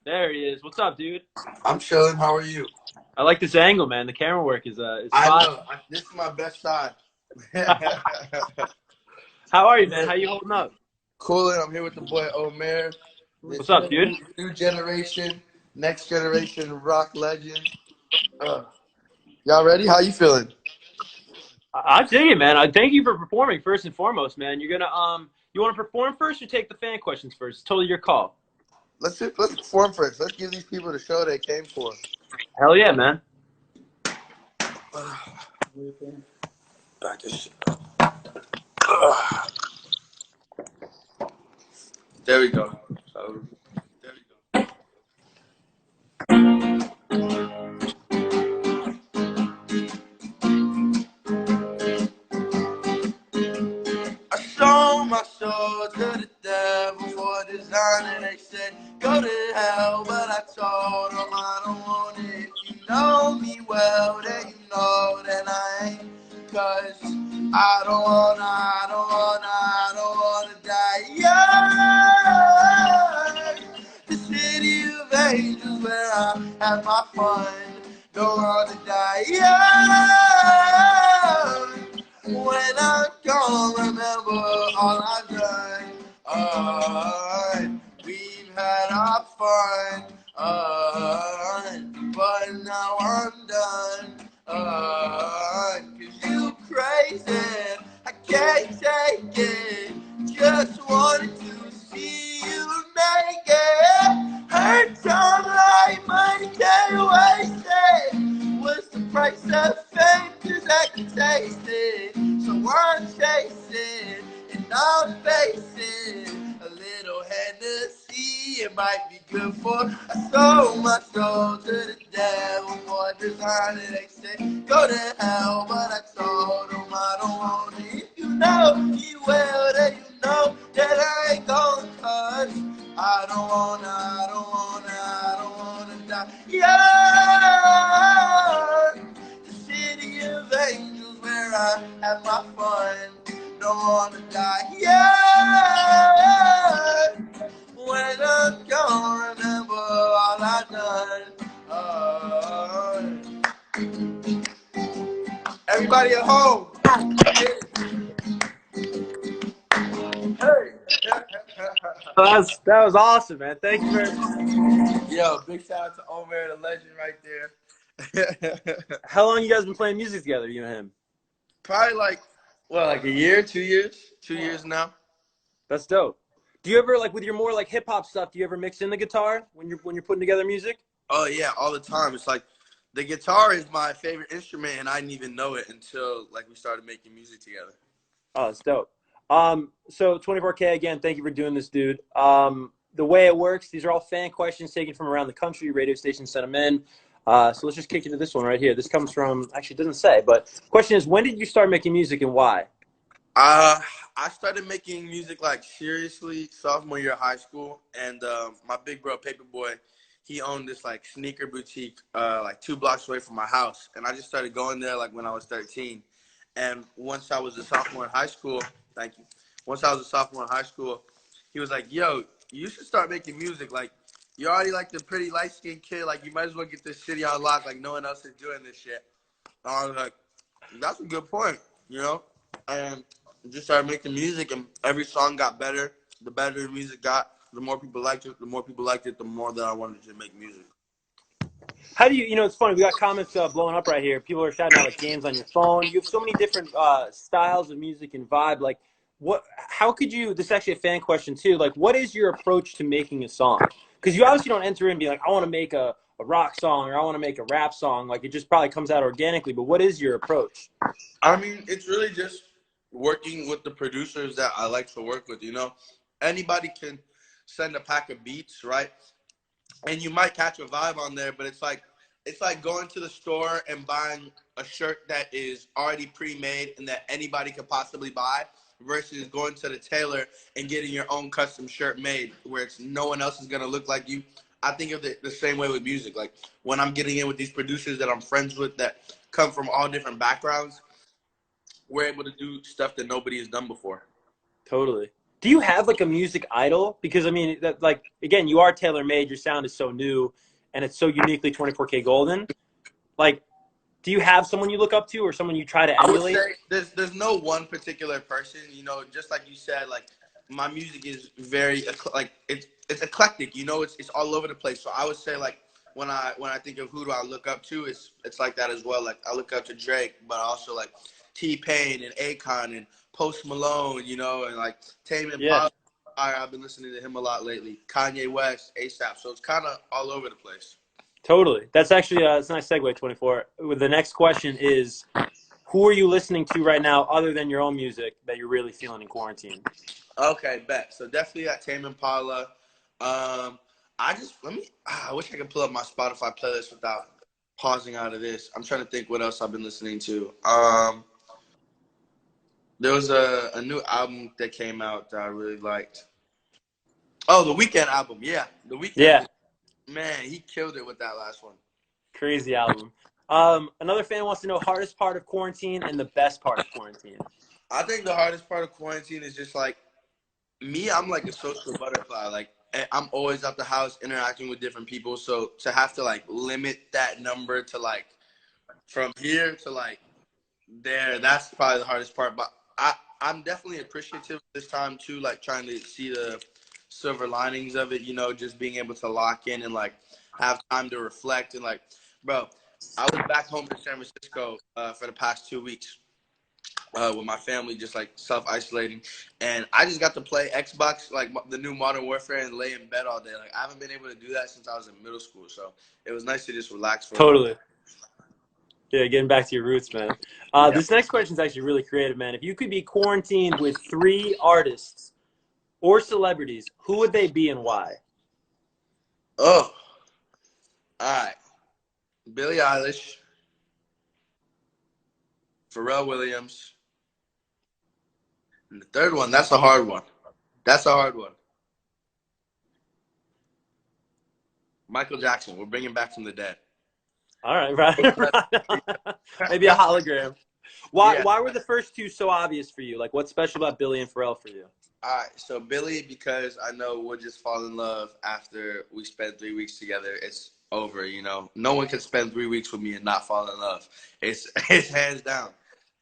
There he is. What's up, dude? I'm chilling. How are you? I like this angle, man. The camera work is I fine. know. This is my best side. How are you, man? How you holding up? Coolin'. I'm here with the boy Omer, the What's up, dude? new generation, next generation rock legend. Uh, y'all ready? How you feeling? I dig it, man. I thank you for performing first and foremost, man. You're gonna you want to perform first or take the fan questions first? It's totally your call. Let's perform first. Let's give these people the show they came for. Hell yeah, man. Back this shit. There we go. There we go. I sold my soul to the devil for design, and they said go to hell, but I told them I don't want it. If you know me well, then you know that I ain't. Cause I don't wanna die young. The city of angels where I have my fun. Don't wanna die young. When I'm gone, remember all I've done. We've had our fun. But now I'm done. Cause you crazy. I can't take it. Just wanted to see you naked. Hurt some like money can't waste it. What's the price of fame? Cause I can taste it. So I'm chasing and I'm facing a little Hennessy. It might be good for. I sold my soul to the devil for designer. They say go to hell, but I told them I don't want it. If you know me well, then you know that I ain't gonna touch. I don't wanna die. Yeah, the city of angels where I have my fun. Don't wanna die. Yeah, when I'm gone, remember all I done. Everybody at home. Hey. That was awesome, man. Thank you very much. Yo, big shout out to Omer, the legend right there. How long you guys been playing music together, you and him? Probably like a year, 2 years? 2 years now. That's dope. Do you ever like with your more like hip hop stuff? Do you ever mix in the guitar when you're putting together music? Oh yeah, all the time. It's like the guitar is my favorite instrument, and I didn't even know it until like we started making music together. Oh, that's dope. So 24K again, thank you for doing this, dude. The way it works, these are all fan questions taken from around the country. Radio stations sent them in. So let's just kick into this one right here. This comes from actually it doesn't say, but question is, when did you start making music and why? Uh, I started making music like seriously sophomore year of high school, and my big bro Paperboy, he owned this like sneaker boutique like 2 blocks away from my house, and I just started going there like when I was 13. And once I was a sophomore in high school, thank you. Once I was a sophomore in high school, he was like, "Yo, you should start making music. Like, you're already like the pretty light skinned kid. Like, you might as well get this city on lock. Like, no one else is doing this shit." And I was like, "That's a good point, you know." And just started making music, and every song got better. The better the music got, the more people liked it. The more people liked it, the more that I wanted to make music. How do you know? It's funny. We got comments blowing up right here. People are shouting out like games on your phone. You have so many different styles of music and vibe. Like, what? How could you? This is actually a fan question too. Like, what is your approach to making a song? Because you obviously don't enter in and be like, I want to make a rock song or I want to make a rap song. Like, it just probably comes out organically. But what is your approach? I mean, it's really just working with the producers that I like to work with. You know, anybody can send a pack of beats, right? And you might catch a vibe on there, but it's like going to the store and buying a shirt that is already pre-made and that anybody could possibly buy versus going to the tailor and getting your own custom shirt made where it's no one else is going to look like you. I think of it the same way with music. Like when I'm getting in with these producers that I'm friends with that come from all different backgrounds, we're able to do stuff that nobody has done before. Totally. Do you have like a music idol? Because I mean, that, like again, you are tailor made. Your sound is so new, and it's so uniquely 24K Golden. Like, do you have someone you look up to, or someone you try to I would say emulate? there's no one particular person. You know, just like you said, like my music is very like it's eclectic. You know, it's all over the place. So I would say like when I think of who do I look up to, it's like that as well. Like I look up to Drake, but also like T-Pain and Akon and Post Malone. You know, and like Tame Yeah, Impala. I've been listening to him a lot lately. Kanye West, ASAP. So it's kind of all over the place. totally. That's actually it's a nice segue. 24. The next question is, who are you listening to right now, other than your own music, that you're really feeling in quarantine? Okay, bet. So definitely that Tame Impala. I just let me. I wish I could pull up my Spotify playlist without pausing out of this. I'm trying to think what else I've been listening to. There was a new album that came out that I really liked. Oh, the Weekend album. Yeah, the Weekend. Yeah, Man, he killed it with that last one. crazy album. Another fan wants to know hardest part of quarantine and the best part of quarantine. I think the hardest part of quarantine is just like me. I'm like a social butterfly. Like I'm always at the house interacting with different people. So to have to like limit that number to like from here to like there, that's probably the hardest part. But I'm definitely appreciative this time too, like trying to see the silver linings of it, you know, just being able to lock in and like have time to reflect and like, bro, I was back home in San Francisco for the past 2 weeks with my family, just like self isolating, and I just got to play Xbox, like the new Modern Warfare, and lay in bed all day. Like I haven't been able to do that since I was in middle school, so it was nice to just relax for a little Totally. Yeah, getting back to your roots, man. bit. Yeah. This next question is actually really creative, man. If you could be quarantined with three artists or celebrities, who would they be and why? Oh, all right. Billie Eilish, Pharrell Williams, and the third one. That's a hard one. That's a hard one. Michael Jackson. We're bringing back from the dead. All right, right. Maybe a hologram. Why? Yeah. Why were the first two so obvious for you? Like, what's special about Billy and Pharrell for you? All right, so Billy, because I know we'll just fall in love after we spend 3 weeks together. It's over, you know. No one can spend 3 weeks with me and not fall in love. It's it's hands down.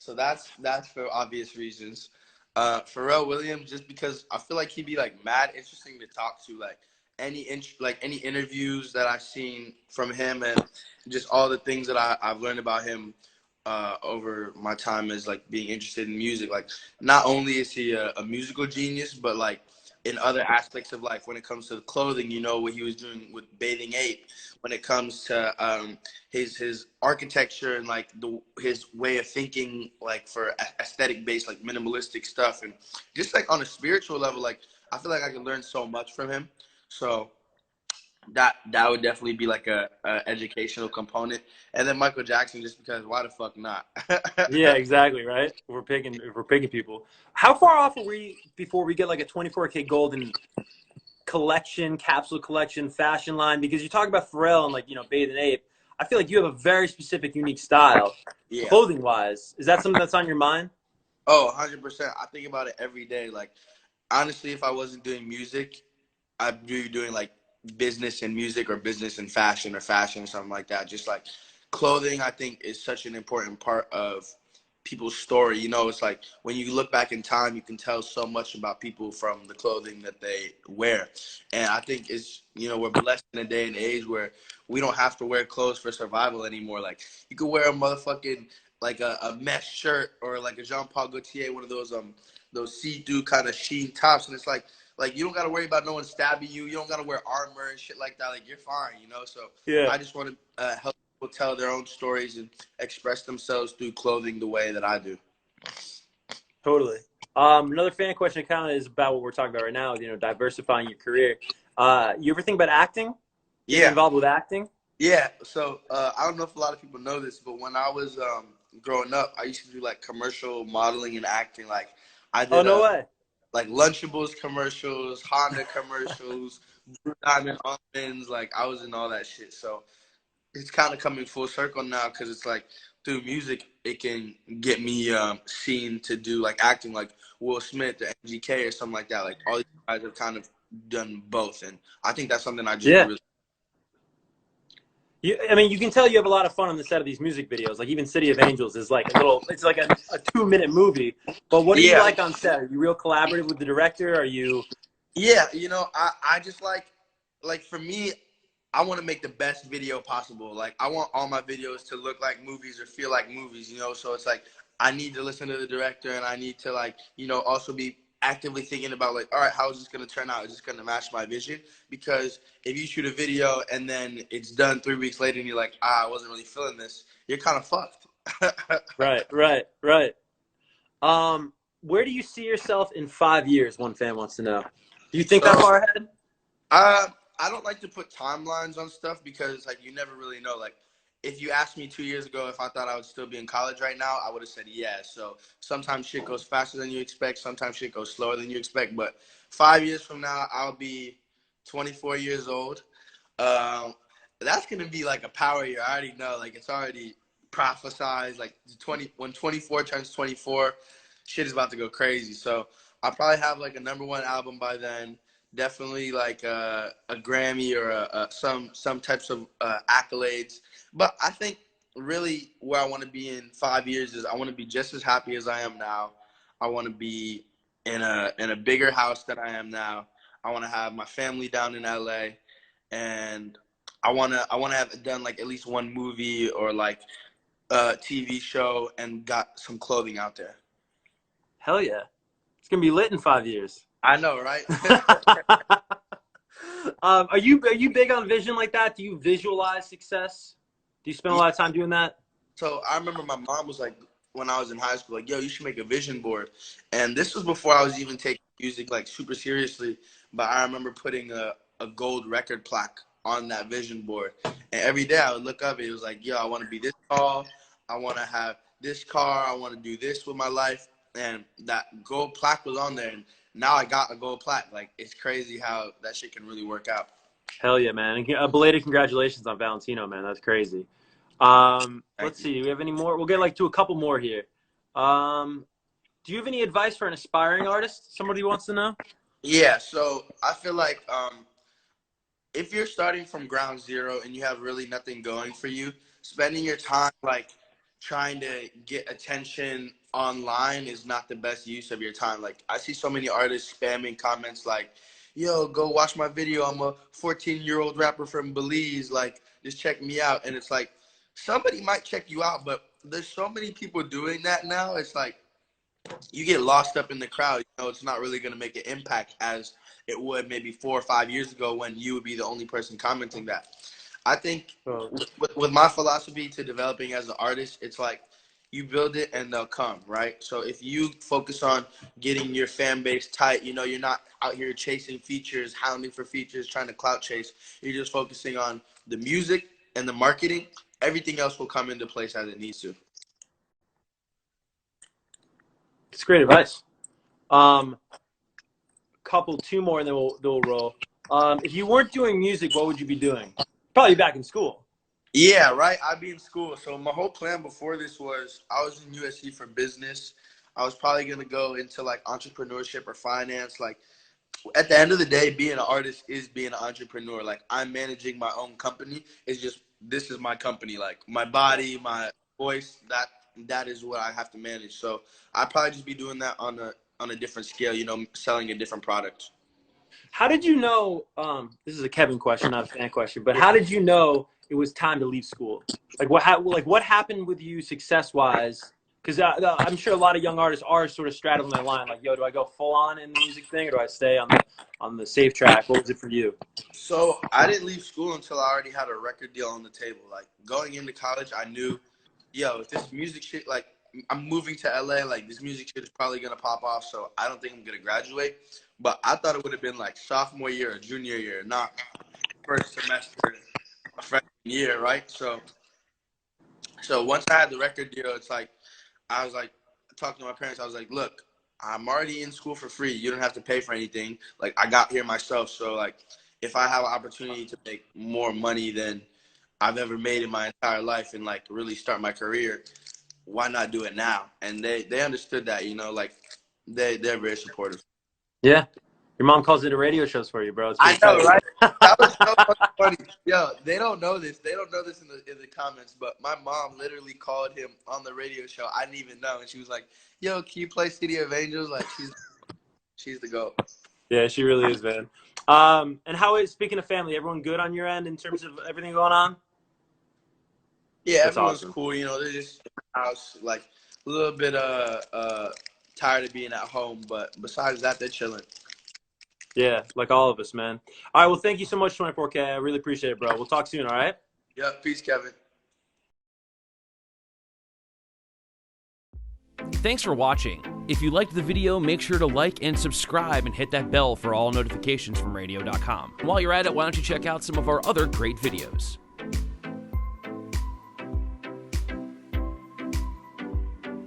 So that's for obvious reasons. Pharrell Williams, just because I feel like he'd be like mad interesting to talk to. Like like any interviews that I've seen from him, and just all the things that I've learned about him over my time as like being interested in music. Like not only is he a musical genius, but like in other aspects of life when it comes to clothing, you know, what he was doing with Bathing Ape, when it comes to his architecture and like his way of thinking, like for aesthetic based, like minimalistic stuff, and just like on a spiritual level, like I feel like I can learn so much from him. So that would definitely be like a educational component, and then Michael Jackson, just because why the fuck not? Yeah, exactly. Right. If we're picking people. How far off are we before we get like a 24K Golden collection, capsule collection, fashion line? Because you talk about Pharrell and like Bathing Ape. I feel like you have a very specific, unique style, Yeah. clothing wise. Is that something that's on your mind? Oh, 100%. I think about it every day. Like honestly, if I wasn't doing music, I'd be doing like business and music or business and fashion or fashion or something like that. Just like clothing, I think is such an important part of people's story. You know, it's like when you look back in time, you can tell so much about people from the clothing that they wear. And I think it's, we're blessed in a day and age where we don't have to wear clothes for survival anymore. Like you could wear a motherfucking like a mesh shirt or like a Jean Paul Gaultier, one of those see-through kind of sheen tops, and it's like you don't got to worry about no one stabbing you. You don't got to wear armor and shit like that. Like you're fine, you know. So Yeah, I just want to help people tell their own stories and express themselves through clothing the way that I do. totally. Another fan question kind of is about what we're talking about right now. Diversifying your career. You ever think about acting? Getting Yeah, involved with acting? yeah. So I don't know if a lot of people know this, but when I was growing up, I used to do like commercial modeling and acting. Like I Oh, did no way. like Lunchables commercials, Honda commercials, Blue Diamond almonds. Like I was in all that shit. So it's kind of coming full circle now because it's like through music, it can get me seen to do like acting, like Will Smith or MGK or something like that. Like all these guys have kind of done both, and I think that's something I just Yeah. really. I mean, you can tell you have a lot of fun on the set of these music videos. Like even City of Angels is like it's like a 2-minute movie. But what are you Yeah, like on set? Are you real collaborative with the director? Are you? yeah. I just like for me, I want to make the best video possible. Like I want all my videos to look like movies or feel like movies, so it's like I need to listen to the director, and I need to like, also be actively thinking about like, all right, how is this going to turn out? Is this going to match my vision? Because if you shoot a video and then it's done 3 weeks later and you're like, I wasn't really feeling this, you're kind of fucked. Right, right, right. Where do you see yourself in 5 years? One fan wants to know. Do you think that So far ahead? Uh, I don't like to put timelines on stuff because like you never really know. Like if you asked me 2 years ago if I thought I would still be in college right now, I would have said yeah. So sometimes shit goes faster than you expect. Sometimes shit goes slower than you expect. But 5 years from now, I'll be 24 years old. Um, that's gonna be like a power year. I already know. Like it's already prophesized. Like when 24 turns 24, shit is about to go crazy. So I'll probably have like a #1 album by then. Definitely like a Grammy or some types of accolades. But I think really where I want to be in 5 years is I want to be just as happy as I am now. I want to be in a bigger house than I am now. I want to have my family down in LA, and I wanna have done like at least one movie or like a TV show and got some clothing out there. Hell yeah. It's gonna be lit in 5 years. I know, right? Are you big on vision like that? Do you visualize success? Do you spend a Yeah. lot of time doing that? So I remember my mom was like, when I was in high school, like, yo, you should make a vision board. And this was before I was even taking music like super seriously. But I remember putting a gold record plaque on that vision board. And every day I would look up, it was like, yo, I want to be this tall. I want to have this car. I want to do this with my life. And that gold plaque was on there. And now I got a gold plaque. Like, it's crazy how that shit can really work out. Hell yeah, man. And belated congratulations on Valentino, man. That's crazy. Thank Let's you. see. Do we have any more? We'll get like to a couple more here. Um, do you have any advice for an aspiring artist? Somebody wants to know. Yeah, so I feel like if you're starting from ground zero and you have really nothing going for you, spending your time like trying to get attention online is not the best use of your time. Like I see so many artists spamming comments like, "Yo, go watch my video. I'm a 14-year-old rapper from Belize. Like, just check me out." And it's like somebody might check you out, but there's so many people doing that now. It's like you get lost up in the crowd. It's not really going to make an impact as it would maybe 4 or 5 years ago when you would be the only person commenting that. I think Oh, with my philosophy to developing as an artist, it's like you build it and they'll come, right? So if you focus on getting your fan base tight, you're not out here chasing features, hounding for features, trying to clout chase. You're just focusing on the music and the marketing. Everything else will come into place as it needs to. it's great advice. Um, two more, and then we'll roll. If you weren't doing music, what would you be doing? Probably back in school. Yeah, right. I'd be in school. So my whole plan before this was I was in USC for business. I was probably gonna go into like entrepreneurship or finance. Like at the end of the day, being an artist is being an entrepreneur. Like I'm managing my own company. It's just this is my company. Like my body, my voice, that is what I have to manage. So I'd probably just be doing that on a different scale, selling a different product. How did you know? This is a Kevin question, not a fan question. But how did you know it was time to leave school? What happened with you success wise? Because I'm sure a lot of young artists are sort of straddling that line. Like, yo, do I go full on in the music thing, or do I stay on the safe track? What was it for you? So I didn't leave school until I already had a record deal on the table. Like going into college, I knew, yo, if this music shit, like I'm moving to LA, like this music shit is probably gonna pop off. So I don't think I'm gonna graduate. But I thought it would have been like sophomore year or junior year, not first semester, freshman year, right? So once I had the record deal, it's like I was like talking to my parents. I was like, look, I'm already in school for free. You don't have to pay for anything. Like I got here myself. So like if I have an opportunity to make more money than I've ever made in my entire life and like really start my career. Why not do it now? And they understood that, you know, like they're very supportive. Yeah. Your mom calls into radio shows for you, bro. It's pretty I know, tight. right? That was so fucking funny. Yo, they don't know this. They don't know this in the comments, but my mom literally called him on the radio show. I didn't even know, and she was like, "Yo, can you play City of Angels?" Like she's the GOAT. Yeah, she really is, man. And how is, speaking of family, everyone good on your end in terms of everything going on? Yeah, That's everyone's awesome. cool. You know, they're just in the house, like a little bit tired of being at home, but besides that, they're chilling. Yeah, like all of us, man. All right, well, thank you so much, 24K. I really appreciate it, bro. We'll talk soon, all right? Yeah, peace, Kevin. Thanks for watching. If you liked the video, make sure to like and subscribe and hit that bell for all notifications from radio.com. While you're at it, why don't you check out some of our other great videos.